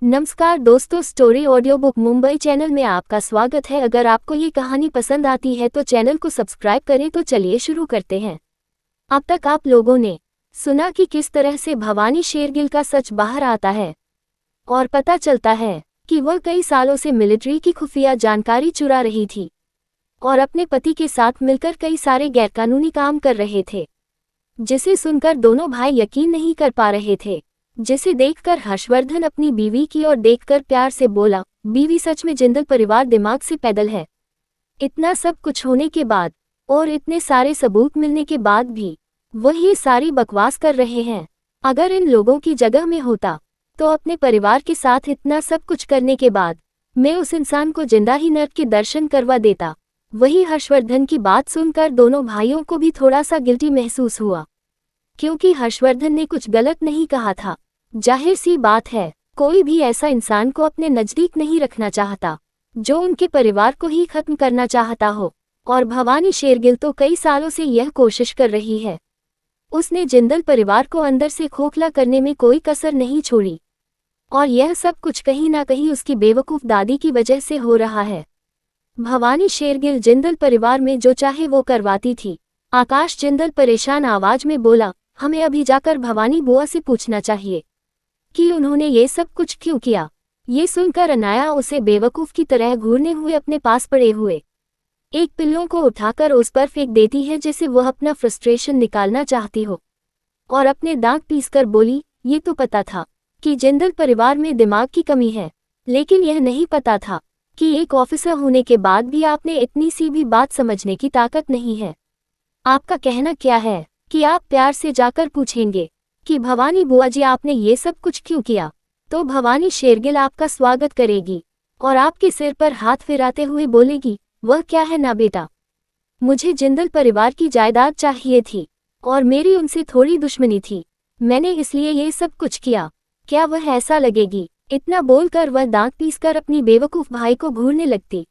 नमस्कार दोस्तों, story audio book Mumbai channel में आपका स्वागत है। अगर आपको ये कहानी पसंद आती है तो चैनल को सब्सक्राइब करें। तो चलिए शुरू करते हैं। अब तक आप लोगों ने सुना कि किस तरह से भवानी शेरगिल का सच बाहर आता है और पता चलता है कि वह कई सालों से मिलिट्री की खुफिया जानकारी चुरा रही थी और अपने पति के साथ मिलकर कई सारे गैरकानूनी काम कर रहे थे, जिसे सुनकर दोनों भाई यकीन नहीं कर पा रहे थे। जिसे देखकर हर्षवर्धन अपनी बीवी की ओर देखकर प्यार से बोला, बीवी सच में जिंदल परिवार दिमाग से पैदल है। इतना सब कुछ होने के बाद और इतने सारे सबूत मिलने के बाद भी वह ये सारी बकवास कर रहे हैं। अगर इन लोगों की जगह में होता तो अपने परिवार के साथ इतना सब कुछ करने के बाद मैं उस इंसान को जिंदा ही नर्क के दर्शन करवा देता। वही हर्षवर्धन की बात सुनकर दोनों भाइयों को भी थोड़ा सा गिल्टी महसूस हुआ, क्योंकि हर्षवर्धन ने कुछ गलत नहीं कहा था। जाहिर सी बात है, कोई भी ऐसा इंसान को अपने नजदीक नहीं रखना चाहता जो उनके परिवार को ही खत्म करना चाहता हो। और भवानी शेरगिल तो कई सालों से यह कोशिश कर रही है। उसने जिंदल परिवार को अंदर से खोखला करने में कोई कसर नहीं छोड़ी और यह सब कुछ कहीं ना कहीं उसकी बेवकूफ दादी की वजह से हो रहा है। भवानी शेरगिल जिंदल परिवार में जो चाहे वो करवाती थी। आकाश जिंदल परेशान आवाज में बोला, हमें अभी जाकर भवानी बुआ से पूछना चाहिए कि उन्होंने ये सब कुछ क्यों किया। ये सुनकर अनाया उसे बेवकूफ की तरह घूरने हुए अपने पास पड़े हुए एक पिल्लों को उठाकर उस पर फेंक देती है, जैसे वह अपना फ्रस्ट्रेशन निकालना चाहती हो, और अपने दांत पीसकर बोली, ये तो पता था कि जिंदल परिवार में दिमाग की कमी है, लेकिन यह नहीं पता था कि एक ऑफिसर होने के बाद भी आपने इतनी सी भी बात समझने की ताकत नहीं है। आपका कहना क्या है कि आप प्यार से जाकर पूछेंगे कि भवानी बुआ जी आपने ये सब कुछ क्यों किया, तो भवानी शेरगिल आपका स्वागत करेगी और आपके सिर पर हाथ फिराते हुए बोलेगी, वह क्या है ना बेटा, मुझे जिंदल परिवार की जायदाद चाहिए थी और मेरी उनसे थोड़ी दुश्मनी थी, मैंने इसलिए ये सब कुछ किया। क्या वह ऐसा लगेगी? इतना बोलकर वह दांत पीसकर अपनी बेवकूफ भाई को घूरने लगती।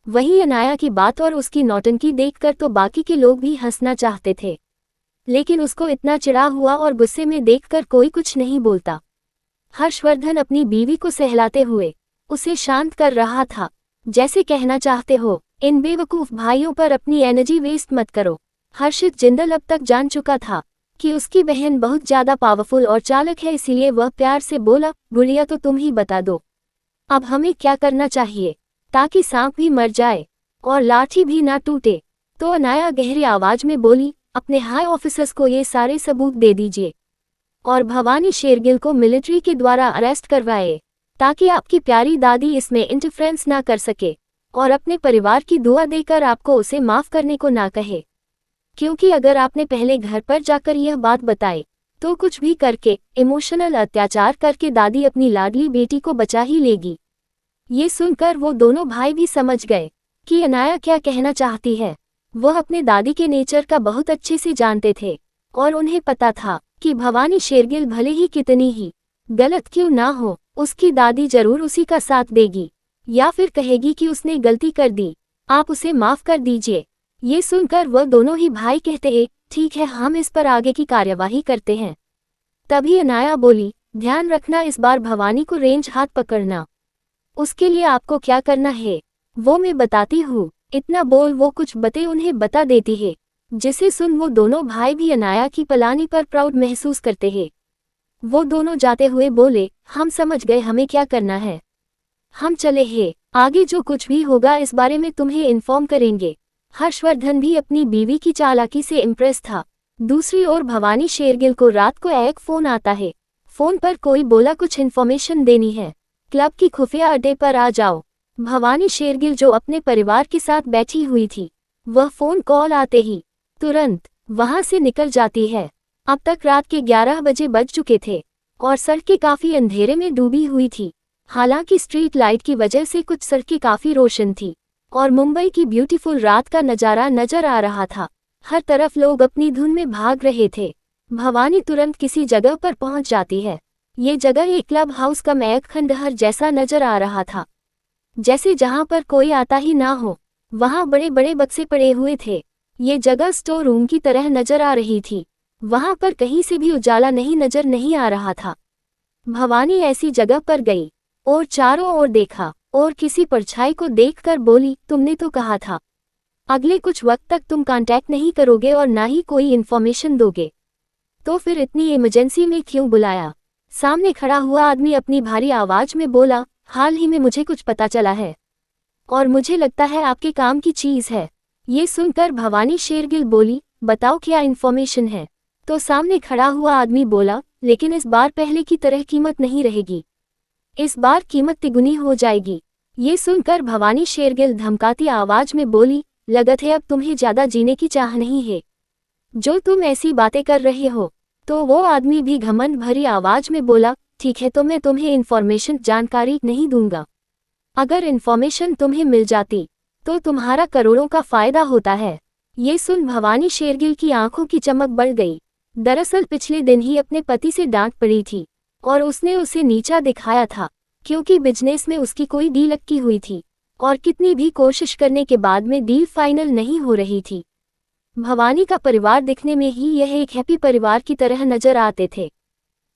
वहीं अनाया की बात और उसकी नौटंकी देखकर तो बाकी के लोग भी हंसना चाहते थे, लेकिन उसको इतना चिढ़ा हुआ और गुस्से में देखकर कोई कुछ नहीं बोलता। हर्षवर्धन अपनी बीवी को सहलाते हुए उसे शांत कर रहा था, जैसे कहना चाहते हो, इन बेवकूफ भाइयों पर अपनी एनर्जी वेस्ट मत करो। हर्षित जिंदल अब तक जान चुका था कि उसकी बहन बहुत ज्यादा पावरफुल और चालक है, इसीलिए वह प्यार से बोला, गुड़िया तो तुम ही बता दो, अब हमें क्या करना चाहिए ताकि सांप भी मर जाए और लाठी भी ना टूटे। तो अनाया गहरी आवाज में बोली, अपने हाई ऑफिसर्स को ये सारे सबूत दे दीजिए और भवानी शेरगिल को मिलिट्री के द्वारा अरेस्ट करवाए, ताकि आपकी प्यारी दादी इसमें इंटरफेरेंस ना कर सके और अपने परिवार की दुआ देकर आपको उसे माफ करने को ना कहे। क्योंकि अगर आपने पहले घर पर जाकर यह बात बताई तो कुछ भी करके इमोशनल अत्याचार करके दादी अपनी लाडली बेटी को बचा ही लेगी। ये सुनकर वो दोनों भाई भी समझ गए कि अनाया क्या कहना चाहती है। वह अपने दादी के नेचर का बहुत अच्छे से जानते थे और उन्हें पता था कि भवानी शेरगिल भले ही कितनी ही गलत क्यों ना हो, उसकी दादी जरूर उसी का साथ देगी या फिर कहेगी कि उसने गलती कर दी, आप उसे माफ कर दीजिए। ये सुनकर वह दोनों ही भाई कहते हैं, ठीक है, हम इस पर आगे की कार्यवाही करते हैं। तभी अनाया बोली, ध्यान रखना इस बार भवानी को रेंज हाथ पकड़ना, उसके लिए आपको क्या करना है वो मैं बताती हूँ। इतना बोल वो कुछ बातें उन्हें बता देती है, जिसे सुन वो दोनों भाई भी अनाया की पलानी पर प्राउड महसूस करते हैं। वो दोनों जाते हुए बोले, हम समझ गए हमें क्या करना है, हम चले हैं, आगे जो कुछ भी होगा इस बारे में तुम्हें इन्फॉर्म करेंगे। हर्षवर्धन भी अपनी बीवी की चालाकी से इम्प्रेस था। दूसरी ओर भवानी शेरगिल को रात को एक फोन आता है। फोन पर कोई बोला, कुछ इन्फॉर्मेशन देनी है, क्लब की खुफिया अड्डे पर आ जाओ। भवानी शेरगिल जो अपने परिवार के साथ बैठी हुई थी, वह फोन कॉल आते ही तुरंत वहां से निकल जाती है। अब तक रात के 11 बजे बज चुके थे और सड़कें काफी अंधेरे में डूबी हुई थी। हालांकि स्ट्रीट लाइट की वजह से कुछ सड़कें काफी रोशन थी और मुंबई की ब्यूटीफुल रात का नजारा नजर आ रहा था। हर तरफ लोग अपनी धुन में भाग रहे थे। भवानी तुरंत किसी जगह पर पहुंच जाती है। ये जगह एक क्लब हाउस का एक खंडहर जैसा नजर आ रहा था, जैसे जहां पर कोई आता ही ना हो। वहां बड़े बड़े बक्से पड़े हुए थे। ये जगह स्टोर रूम की तरह नजर आ रही थी। वहां पर कहीं से भी उजाला नहीं नजर नहीं आ रहा था। भवानी ऐसी जगह पर गई और चारों ओर देखा और किसी परछाई को देखकर बोली, तुमने तो कहा था अगले कुछ वक्त तक तुम कांटेक्ट नहीं करोगे और ना ही कोई इन्फॉर्मेशन दोगे, तो फिर इतनी इमरजेंसी में क्यों बुलाया? सामने खड़ा हुआ आदमी अपनी भारी आवाज में बोला, हाल ही में मुझे कुछ पता चला है और मुझे लगता है आपके काम की चीज है। ये सुनकर भवानी शेरगिल बोली, बताओ क्या इन्फॉर्मेशन है? तो सामने खड़ा हुआ आदमी बोला, लेकिन इस बार पहले की तरह कीमत नहीं रहेगी, इस बार कीमत तिगुनी हो जाएगी। ये सुनकर भवानी शेरगिल धमकाती आवाज में बोली, लगत है अब तुम्हें ज्यादा जीने की चाह नहीं है जो तुम ऐसी बातें कर रहे हो। तो वो आदमी भी घमंड भरी आवाज में बोला, ठीक है तो मैं तुम्हें इन्फॉर्मेशन जानकारी नहीं दूंगा, अगर इन्फॉर्मेशन तुम्हें मिल जाती तो तुम्हारा करोड़ों का फायदा होता है। ये सुन भवानी शेरगिल की आंखों की चमक बढ़ गई। दरअसल पिछले दिन ही अपने पति से डांट पड़ी थी और उसने उसे नीचा दिखाया था, क्योंकि बिजनेस में उसकी कोई डील अटकी हुई थी और कितनी भी कोशिश करने के बाद में डील फाइनल नहीं हो रही थी। भवानी का परिवार दिखने में ही यह एक हैप्पी परिवार की तरह नजर आते थे।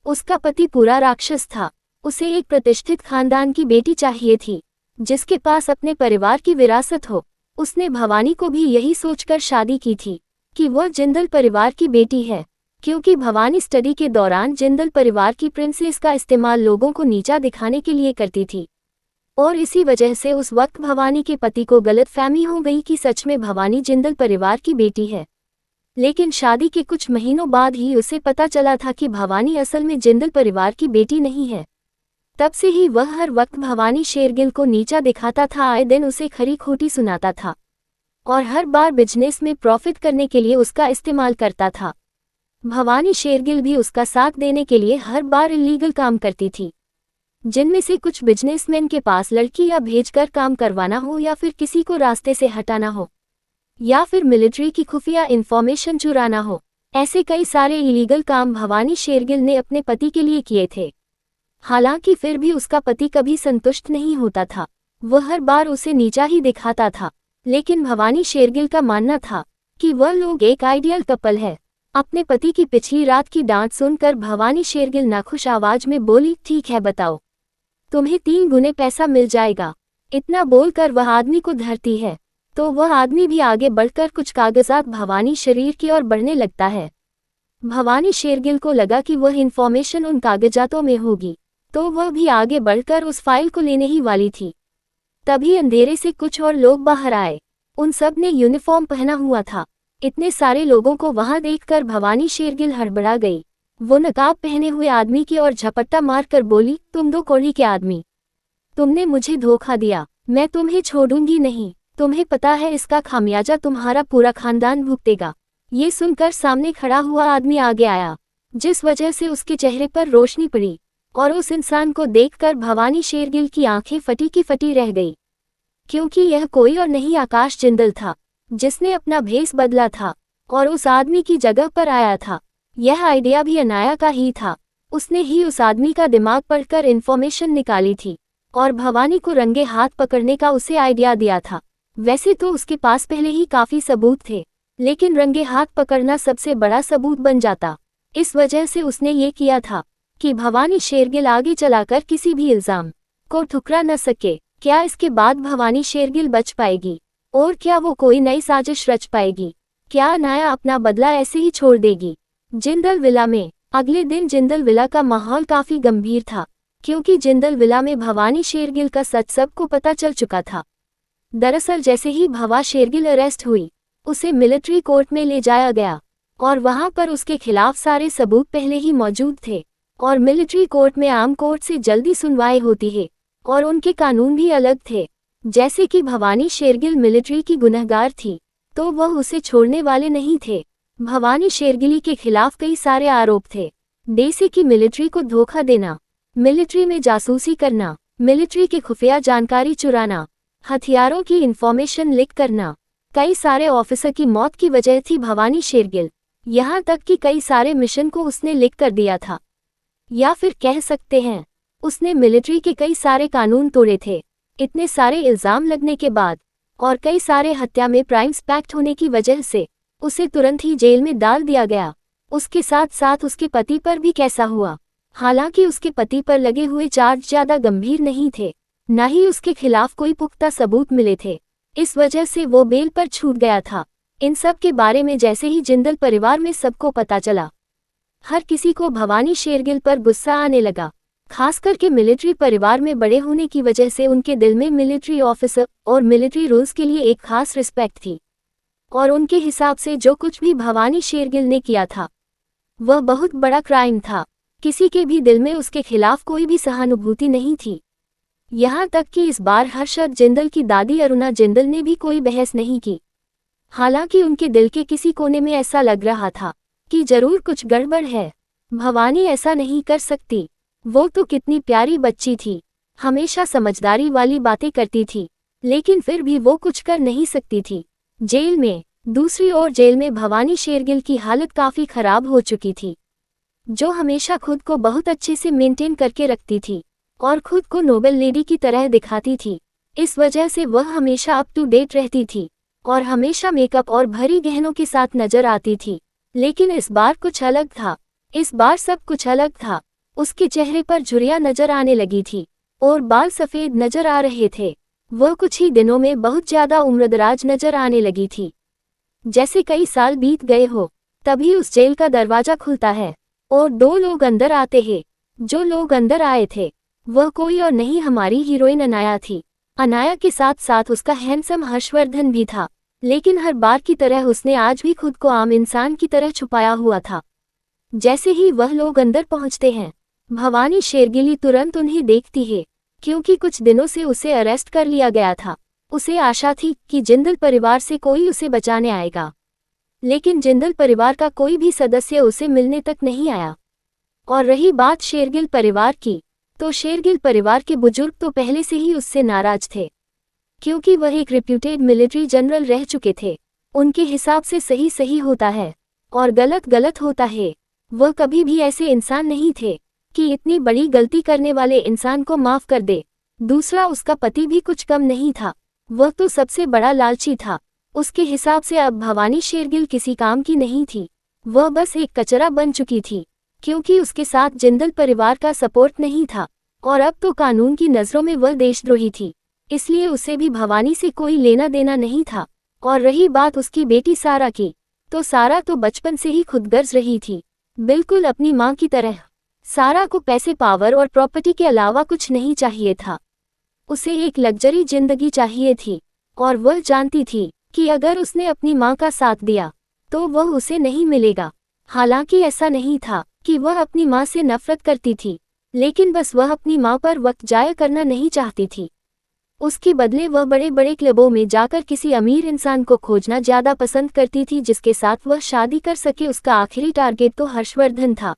उसका पति पूरा राक्षस था, उसे एक प्रतिष्ठित खानदान की बेटी चाहिए थी जिसके पास अपने परिवार की विरासत हो। उसने भवानी को भी यही सोचकर शादी की थी कि वह जिंदल परिवार की बेटी है, क्योंकि भवानी स्टडी के दौरान जिंदल परिवार की प्रिंसेस का इस्तेमाल लोगों को नीचा दिखाने के लिए करती थी और इसी वजह से उस वक्त भवानी के पति को गलतफहमी हो गई कि सच में भवानी जिंदल परिवार की बेटी है। लेकिन शादी के कुछ महीनों बाद ही उसे पता चला था कि भवानी असल में जिंदल परिवार की बेटी नहीं है। तब से ही वह हर वक्त भवानी शेरगिल को नीचा दिखाता था, आए दिन उसे खरी खोटी सुनाता था और हर बार बिजनेस में प्रॉफिट करने के लिए उसका इस्तेमाल करता था। भवानी शेरगिल भी उसका साथ देने के लिए हर बार इलीगल काम करती थी, जिनमें से कुछ बिजनेसमैन के पास लड़कियां भेजकर काम करवाना हो या फिर किसी को रास्ते से हटाना हो या फिर मिलिट्री की खुफिया इंफॉर्मेशन चुराना हो। ऐसे कई सारे इलीगल काम भवानी शेरगिल ने अपने पति के लिए किए थे। हालांकि फिर भी उसका पति कभी संतुष्ट नहीं होता था, वह हर बार उसे नीचा ही दिखाता था। लेकिन भवानी शेरगिल का मानना था कि वह लोग एक आइडियल कपल है। अपने पति की पिछली रात की डांट सुनकर भवानी शेरगिल नाखुश आवाज में बोली, ठीक है बताओ, तुम्हें 3 गुने पैसा मिल जाएगा। इतना बोलकर वह आदमी को धरती है तो वह आदमी भी आगे बढ़कर कुछ कागजात भवानी शरीर की ओर बढ़ने लगता है। भवानी शेरगिल को लगा कि वह इन्फॉर्मेशन उन कागजातों में होगी, तो वह भी आगे बढ़कर उस फाइल को लेने ही वाली थी। तभी अंधेरे से कुछ और लोग बाहर आए। उन सब ने यूनिफॉर्म पहना हुआ था। इतने सारे लोगों को वहां देखकर भवानी शेरगिल हड़बड़ा गई। वो नकाब पहने हुए आदमी की ओर झपट्टा मारकर बोली, तुम 2 कौड़ी के आदमी, तुमने मुझे धोखा दिया, मैं तुम्हें छोड़ूंगी नहीं। तुम्हें पता है इसका खामियाजा तुम्हारा पूरा खानदान भुगतेगा। ये सुनकर सामने खड़ा हुआ आदमी आगे आया, जिस वजह से उसके चेहरे पर रोशनी पड़ी और उस इंसान को देखकर भवानी शेरगिल की आंखें फटी की फटी रह गई, क्योंकि यह कोई और नहीं आकाश जिंदल था, जिसने अपना भेस बदला था और उस आदमी की जगह पर आया था। यह आइडिया भी अनाया का ही था। उसने ही उस आदमी का दिमाग पढ़कर इन्फॉर्मेशन निकाली थी और भवानी को रंगे हाथ पकड़ने का उसे आइडिया दिया था। वैसे तो उसके पास पहले ही काफी सबूत थे, लेकिन रंगे हाथ पकड़ना सबसे बड़ा सबूत बन जाता। इस वजह से उसने ये किया था कि भवानी शेरगिल आगे चलाकर किसी भी इल्जाम को ठुकरा न सके। क्या इसके बाद भवानी शेरगिल बच पाएगी और क्या वो कोई नई साजिश रच पाएगी? क्या अनाया अपना बदला ऐसे ही छोड़ देगी? जिंदल विला में अगले दिन जिंदल विला का माहौल काफी गंभीर था, क्योंकि जिंदल विला में भवानी शेरगिल का सच सबको पता चल चुका था। दरअसल जैसे ही भवा शेरगिल अरेस्ट हुई, उसे मिलिट्री कोर्ट में ले जाया गया और वहां पर उसके खिलाफ सारे सबूत पहले ही मौजूद थे। और मिलिट्री कोर्ट में आम कोर्ट से जल्दी सुनवाई होती है और उनके कानून भी अलग थे। जैसे कि भवानी शेरगिल मिलिट्री की गुनहगार थी, तो वह उसे छोड़ने वाले नहीं थे। भवानी शेरगिली के खिलाफ कई सारे आरोप थे, जैसे कि मिलिट्री को धोखा देना, मिलिट्री में जासूसी करना, मिलिट्री की खुफिया जानकारी चुराना, हथियारों की इंफॉर्मेशन लीक करना। कई सारे ऑफिसर की मौत की वजह थी भवानी शेरगिल, यहाँ तक कि कई सारे मिशन को उसने लीक कर दिया था, या फिर कह सकते हैं उसने मिलिट्री के कई सारे कानून तोड़े थे। इतने सारे इल्जाम लगने के बाद और कई सारे हत्या में प्राइम्स पैक्ट होने की वजह से उसे तुरंत ही जेल में डाल दिया गया। उसके साथ साथ उसके पति पर भी कैसा हुआ हालांकि उसके पति पर लगे हुए चार्ज ज्यादा गंभीर नहीं थे, न ही उसके खिलाफ कोई पुख्ता सबूत मिले थे। इस वजह से वो बेल पर छूट गया था। इन सब के बारे में जैसे ही जिंदल परिवार में सबको पता चला, हर किसी को भवानी शेरगिल पर गुस्सा आने लगा। खास करके मिलिट्री परिवार में बड़े होने की वजह से उनके दिल में मिलिट्री ऑफिसर और मिलिट्री रूल्स के लिए एक खास रिस्पेक्ट थी, और उनके हिसाब से जो कुछ भी भवानी शेरगिल ने किया था वह बहुत बड़ा क्राइम था। किसी के भी दिल में उसके खिलाफ कोई भी सहानुभूति नहीं थी। यहाँ तक कि इस बार हर्षद जिंदल की दादी अरुणा जिंदल ने भी कोई बहस नहीं की। हालांकि उनके दिल के किसी कोने में ऐसा लग रहा था कि जरूर कुछ गड़बड़ है। भवानी ऐसा नहीं कर सकती, वो तो कितनी प्यारी बच्ची थी, हमेशा समझदारी वाली बातें करती थी, लेकिन फिर भी वो कुछ कर नहीं सकती थी। जेल में दूसरी ओर जेल में भवानी शेरगिल की हालत काफी खराब हो चुकी थी, जो हमेशा खुद को बहुत अच्छे से मेंटेन करके रखती थी और खुद को नोबल लेडी की तरह दिखाती थी। इस वजह से वह हमेशा अप टू डेट रहती थी और हमेशा मेकअप और भरी गहनों के साथ नजर आती थी। लेकिन इस बार कुछ अलग था। इस बार सब कुछ अलग था। उसके चेहरे पर झुर्रियां नजर आने लगी थी और बाल सफेद नजर आ रहे थे। वह कुछ ही दिनों में बहुत ज्यादा उम्रदराज नजर आने लगी थी, जैसे कई साल बीत गए हो। तभी उस जेल का दरवाजा खुलता है और 2 लोग अंदर आते हैं। जो लोग अंदर आए थे वह कोई और नहीं, हमारी हीरोइन अनाया थी। अनाया के साथ साथ उसका हैंडसम हर्षवर्धन भी था, लेकिन हर बार की तरह उसने आज भी खुद को आम इंसान की तरह छुपाया हुआ था। जैसे ही वह लोग अंदर पहुंचते हैं, भवानी शेरगिल तुरंत उन्हें देखती है, क्योंकि कुछ दिनों से उसे अरेस्ट कर लिया गया था। उसे आशा थी कि जिंदल परिवार से कोई उसे बचाने आएगा, लेकिन जिंदल परिवार का कोई भी सदस्य उसे मिलने तक नहीं आया। और रही बात शेरगिल परिवार की, तो शेरगिल परिवार के बुजुर्ग तो पहले से ही उससे नाराज थे, क्योंकि वह एक रिप्यूटेड मिलिट्री जनरल रह चुके थे। उनके हिसाब से सही सही होता है और गलत गलत होता है। वह कभी भी ऐसे इंसान नहीं थे कि इतनी बड़ी गलती करने वाले इंसान को माफ कर दे। दूसरा, उसका पति भी कुछ कम नहीं था, वह तो सबसे बड़ा लालची था। उसके हिसाब से अब भवानी शेरगिल किसी काम की नहीं थी, वह बस एक कचरा बन चुकी थी, क्योंकि उसके साथ जिंदल परिवार का सपोर्ट नहीं था और अब तो कानून की नज़रों में वह देशद्रोही थी। इसलिए उसे भी भवानी से कोई लेना देना नहीं था। और रही बात उसकी बेटी सारा की, तो सारा तो बचपन से ही खुदगर्ज रही थी, बिल्कुल अपनी माँ की तरह। सारा को पैसे, पावर और प्रॉपर्टी के अलावा कुछ नहीं चाहिए था। उसे एक लग्जरी जिंदगी चाहिए थी और वह जानती थी कि अगर उसने अपनी माँ का साथ दिया तो वह उसे नहीं मिलेगा। हालांकि ऐसा नहीं था कि वह अपनी माँ से नफरत करती थी, लेकिन बस वह अपनी माँ पर वक्त जाया करना नहीं चाहती थी। उसके बदले वह बड़े बड़े क्लबों में जाकर किसी अमीर इंसान को खोजना ज़्यादा पसंद करती थी, जिसके साथ वह शादी कर सके। उसका आखिरी टारगेट तो हर्षवर्धन था,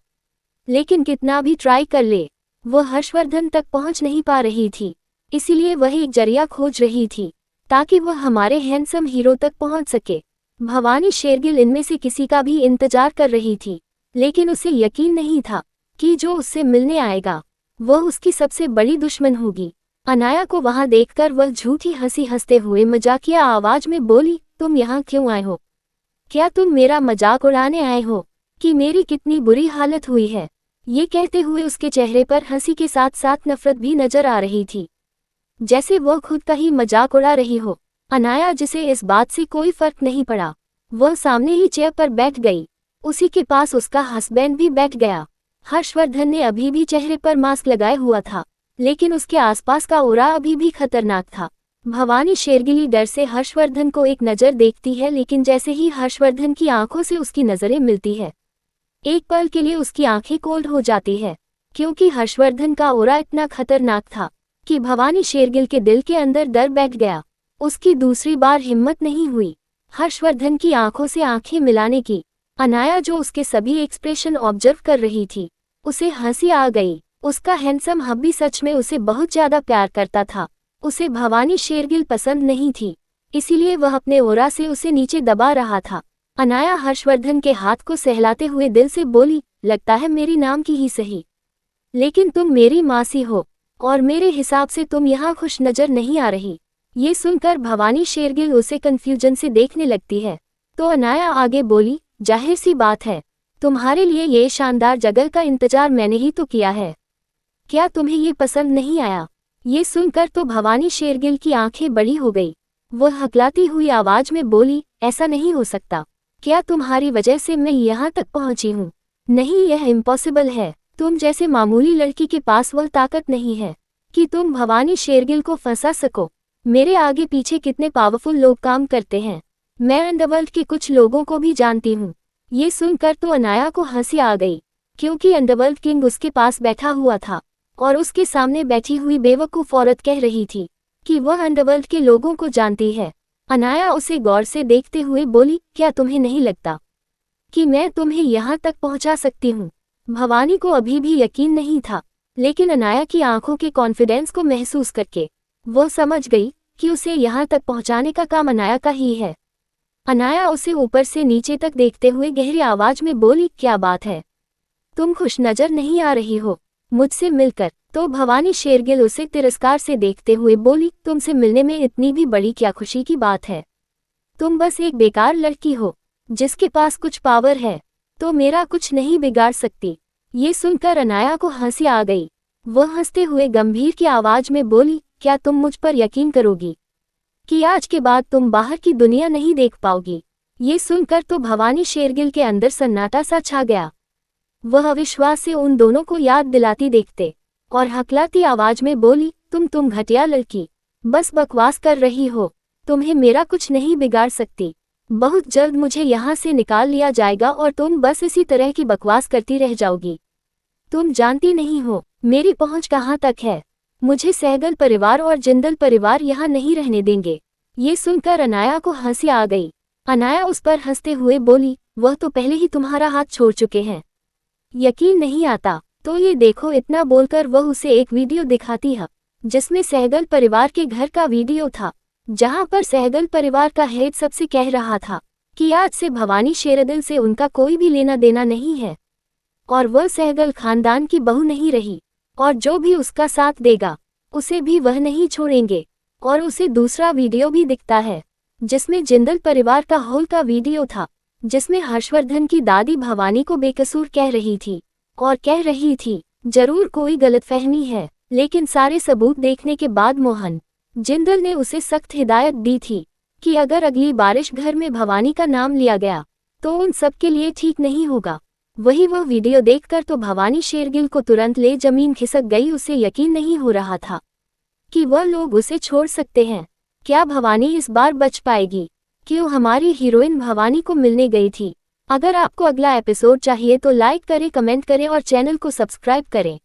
लेकिन कितना भी ट्राई कर ले वह हर्षवर्धन तक पहुंच नहीं पा रही थी। इसीलिए वह एक जरिया खोज रही थी ताकि वह हमारे हैंडसम हीरो तक पहुंच सके। भवानी शेरगिल इनमें से किसी का भी इंतजार कर रही थी, लेकिन उसे यकीन नहीं था कि जो उससे मिलने आएगा वह उसकी सबसे बड़ी दुश्मन होगी। अनाया को वहां देखकर वह झूठी हंसी हंसते हुए मजाकिया आवाज में बोली, तुम यहाँ क्यों आए हो? क्या तुम मेरा मजाक उड़ाने आए हो कि मेरी कितनी बुरी हालत हुई है? ये कहते हुए उसके चेहरे पर हंसी के साथ साथ नफरत भी नजर आ रही थी, जैसे वह खुद का ही मजाक उड़ा रही हो। अनाया, जिसे इस बात से कोई फर्क नहीं पड़ा, वह सामने ही चेयर पर बैठ गई। उसी के पास उसका हस्बैंड भी बैठ गया। हर्षवर्धन ने अभी भी चेहरे पर मास्क लगाए हुआ था, लेकिन उसके आसपास का ऑरा अभी भी खतरनाक था। भवानी शेरगिल डर से हर्षवर्धन को एक नज़र देखती है, लेकिन जैसे ही हर्षवर्धन की आंखों से उसकी नज़रें मिलती है, एक पल के लिए उसकी आंखें कोल्ड हो जाती है, क्योंकि हर्षवर्धन का ऑरा इतना खतरनाक था कि भवानी शेरगिल के दिल के अंदर डर बैठ गया। उसकी दूसरी बार हिम्मत नहीं हुई हर्षवर्धन की आंखों से आंखें मिलाने की। अनाया, जो उसके सभी एक्सप्रेशन ऑब्जर्व कर रही थी, उसे हंसी आ गई। उसका हैंडसम हब्बी सच में उसे बहुत ज्यादा प्यार करता था। उसे भवानी शेरगिल पसंद नहीं थी, इसीलिए वह अपने ओरा से उसे नीचे दबा रहा था। अनाया हर्षवर्धन के हाथ को सहलाते हुए दिल से बोली, लगता है मेरी नाम की ही सही, लेकिन तुम मेरी मासी हो और मेरे हिसाब से तुम यहाँ खुश नजर नहीं आ रही। ये सुनकर भवानी शेरगिल उसे कंफ्यूजन से देखने लगती है, तो अनाया आगे बोली, जाहिर सी बात है तुम्हारे लिए ये शानदार जगह का इंतजार मैंने ही तो किया है। क्या तुम्हें ये पसंद नहीं आया? ये सुनकर तो भवानी शेरगिल की आंखें बड़ी हो गई। वह हकलाती हुई आवाज में बोली, ऐसा नहीं हो सकता। क्या तुम्हारी वजह से मैं यहाँ तक पहुंची हूँ? नहीं, यह इम्पॉसिबल है। तुम जैसे मामूली लड़की के पास वह ताकत नहीं है कि तुम भवानी शेरगिल को फंसा सको। मेरे आगे पीछे कितने पावरफुल लोग काम करते हैं। मैं अंडरवर्ल्ड के कुछ लोगों को भी जानती हूँ। ये सुनकर तो अनाया को हंसी आ गई, क्योंकि अंडरवर्ल्ड किंग उसके पास बैठा हुआ था और उसके सामने बैठी हुई बेवकूफ औरत कह रही थी कि वह अंडरवर्ल्ड के लोगों को जानती है। अनाया उसे गौर से देखते हुए बोली, क्या तुम्हें नहीं लगता कि मैं तुम्हें यहाँ तक पहुँचा सकती हूँ? भवानी को अभी भी यकीन नहीं था, लेकिन अनाया की आंखों के कॉन्फिडेंस को महसूस करके वह समझ गई कि उसे यहाँ तक पहुँचाने का काम अनाया का ही है। अनाया उसे ऊपर से नीचे तक देखते हुए गहरी आवाज में बोली, क्या बात है, तुम खुश नजर नहीं आ रही हो मुझसे मिलकर? तो भवानी शेरगिल उसे तिरस्कार से देखते हुए बोली, तुमसे मिलने में इतनी भी बड़ी क्या खुशी की बात है? तुम बस एक बेकार लड़की हो जिसके पास कुछ पावर है, तो मेरा कुछ नहीं बिगाड़ सकती। ये सुनकर अनाया को हंसी आ गई। वह हंसते हुए गंभीर की आवाज में बोली, क्या तुम मुझ पर यकीन करोगी कि आज के बाद तुम बाहर की दुनिया नहीं देख पाओगी? ये सुनकर तो भवानी शेरगिल के अंदर सन्नाटा सा छा गया। वह अविश्वास से उन दोनों को याद दिलाती देखते और हकलाती आवाज में बोली, तुम घटिया लड़की, बस बकवास कर रही हो। तुम्हें मेरा कुछ नहीं बिगाड़ सकती। बहुत जल्द मुझे यहाँ से निकाल लिया जाएगा और तुम बस इसी तरह की बकवास करती रह जाओगी। तुम जानती नहीं हो मेरी पहुँच कहाँ तक है। मुझे सहगल परिवार और जिंदल परिवार यहाँ नहीं रहने देंगे। ये सुनकर अनाया को हंसी आ गई। अनाया उस पर हंसते हुए बोली, वह तो पहले ही तुम्हारा हाथ छोड़ चुके हैं। यकीन नहीं आता तो ये देखो। इतना बोलकर वह उसे एक वीडियो दिखाती है जिसमें सहगल परिवार के घर का वीडियो था, जहां पर सहगल परिवार का हेड सबसे कह रहा था कि आज से भवानी शेरगिल से उनका कोई भी लेना देना नहीं है और वह सहगल खानदान की बहू नहीं रही, और जो भी उसका साथ देगा उसे भी वह नहीं छोड़ेंगे। और उसे दूसरा वीडियो भी दिखता है जिसमें जिंदल परिवार का हॉल का वीडियो था, जिसमें हर्षवर्धन की दादी भवानी को बेकसूर कह रही थी और कह रही थी, जरूर कोई गलतफहमी है। लेकिन सारे सबूत देखने के बाद मोहन जिंदल ने उसे सख्त हिदायत दी थी कि अगर अगली बारिश घर में भवानी का नाम लिया गया तो उन सब के लिए ठीक नहीं होगा। वही वह वीडियो देखकर तो भवानी शेरगिल को तुरंत ले जमीन खिसक गई। उसे यकीन नहीं हो रहा था कि वह लोग उसे छोड़ सकते हैं। क्या भवानी इस बार बच पाएगी? क्यों हमारी हीरोइन भवानी को मिलने गई थी? अगर आपको अगला एपिसोड चाहिए तो लाइक करें, कमेंट करें और चैनल को सब्सक्राइब करें।